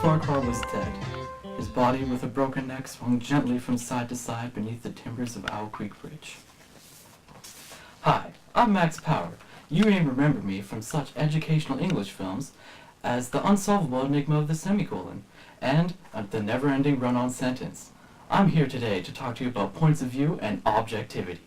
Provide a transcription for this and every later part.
Farquhar was dead. His body, with a broken neck, swung gently from side to side beneath the timbers of Owl Creek Bridge. Hi, I'm Max Power. You may remember me from such educational English films as The Unsolvable Enigma of the Semicolon and The Never-Ending Run-On Sentence. I'm here today to talk to you about points of view and objectivity.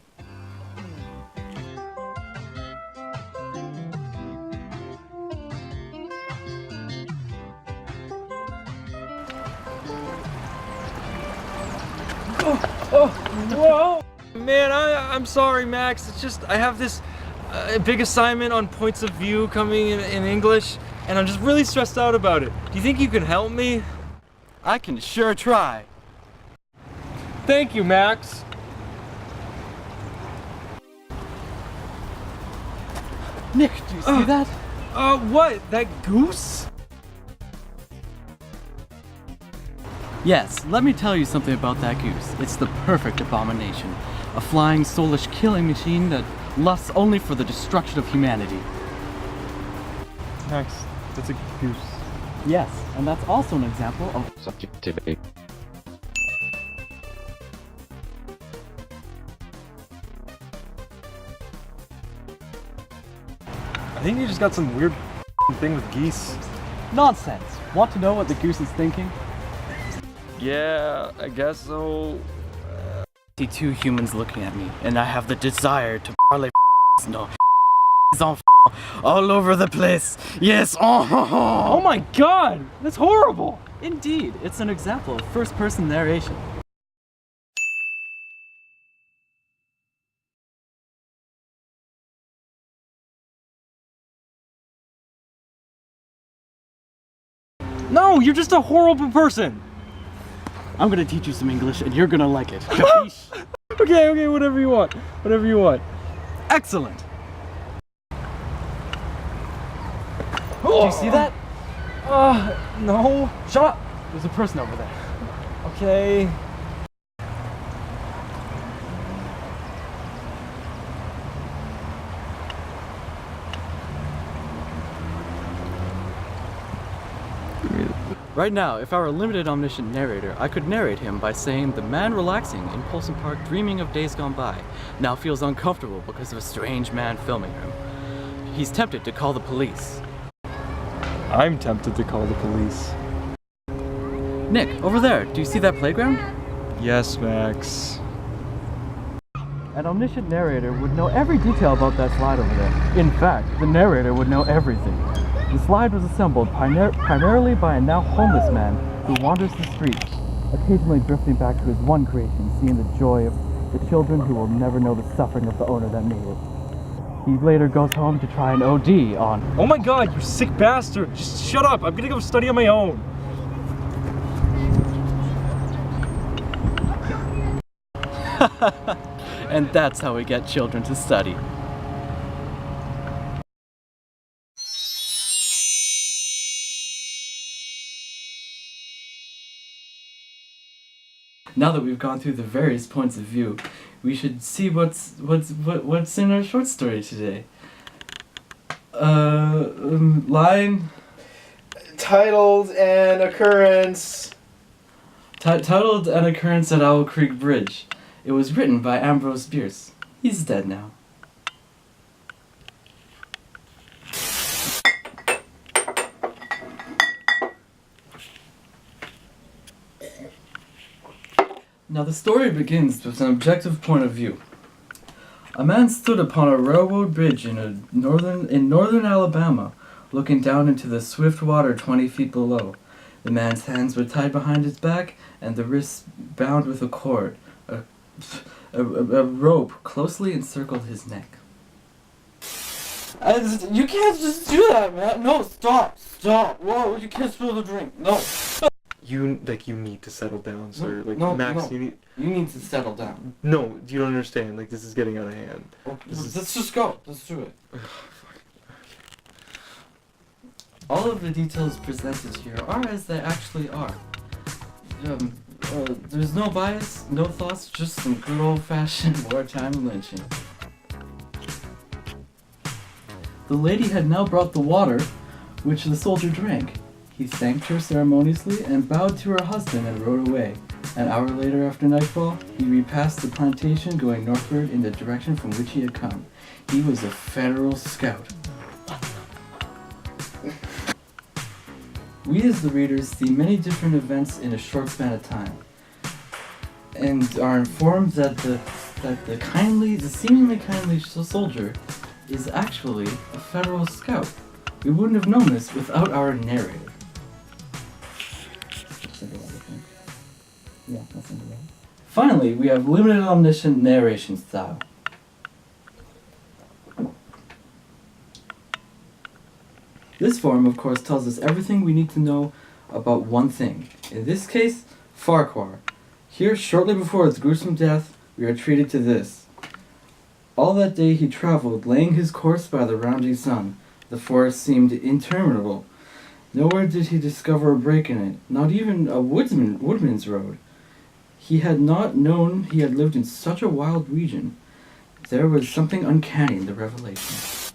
Whoa! Man, I'm sorry, Max. It's just I have this big assignment on points of view coming in English, and I'm just really stressed out about it. Do you think you can help me? I can sure try. Thank you, Max. Nick, do you see that? What? That goose? Yes, let me tell you something about that goose. It's the perfect abomination. A flying, soulless killing machine that lusts only for the destruction of humanity. Max, that's a goose. Yes, and that's also an example of subjectivity. I think you just got some weird thing with geese. nonsense. Want to know what the goose is thinking? Yeah, I guess so. I see two humans looking at me, and I have the desire to parlay no on all over the place. Yes. Oh my god, that's horrible. Indeed, it's an example of first-person narration. No, you're just a horrible person. I'm gonna teach you some English, and you're gonna like it. Capiche? Okay, whatever you want. Whatever you want. Excellent. Do you see that? No. Shut up. There's a person over there. Okay. Right now, if I were a limited omniscient narrator, I could narrate him by saying the man relaxing in Polson Park dreaming of days gone by now feels uncomfortable because of a strange man filming him. He's tempted to call the police. I'm tempted to call the police. Nick, over there, do you see that playground? Yes, Max. An omniscient narrator would know every detail about that slide over there. In fact, the narrator would know everything. The slide was assembled primarily by a now homeless man who wanders the streets, occasionally drifting back to his one creation, seeing the joy of the children who will never know the suffering of the owner that made it. He later goes home to try an OD on... Oh my god, you sick bastard! Just shut up! I'm gonna go study on my own! And that's how we get children to study. Now that we've gone through the various points of view, we should see what's in our short story today. Line Titled An Occurrence. titled An Occurrence at Owl Creek Bridge. It was written by Ambrose Bierce. He's dead now. Now the story begins with an objective point of view. A man stood upon a railroad bridge in northern Alabama, looking down into the swift water 20 feet below. The man's hands were tied behind his back, and the wrists bound with a cord. A rope closely encircled his neck. You can't just do that, man. No, stop. Whoa, you can't spill the drink. No. You need to settle down, sir. No, you You need to settle down. No, you don't understand. This is getting out of hand. Let's just go. Let's do it. All of the details presented here are as they actually are. There's no bias, no thoughts, just some good old-fashioned wartime lynching. The lady had now brought the water, which the soldier drank. He thanked her ceremoniously and bowed to her husband and rode away. An hour later, after nightfall, he repassed the plantation, going northward in the direction from which he had come. He was a Federal scout. We as the readers see many different events in a short span of time, and are informed that the seemingly kindly soldier is actually a Federal scout. We wouldn't have known this without our narrator. Yeah, that's Cinderella. Finally, we have limited omniscient narration style. This form, of course, tells us everything we need to know about one thing. In this case, Farquhar. Here, shortly before his gruesome death, we are treated to this. All that day he traveled, laying his course by the rounding sun. The forest seemed interminable. Nowhere did he discover a break in it, not even a woodman's road. He had not known he had lived in such a wild region. There was something uncanny in the revelation.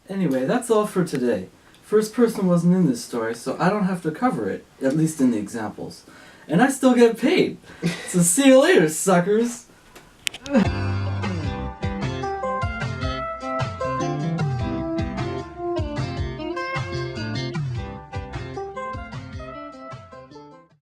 Anyway, that's all for today. First person wasn't in this story, so I don't have to cover it, at least in the examples. And I still get paid! So see you later, suckers!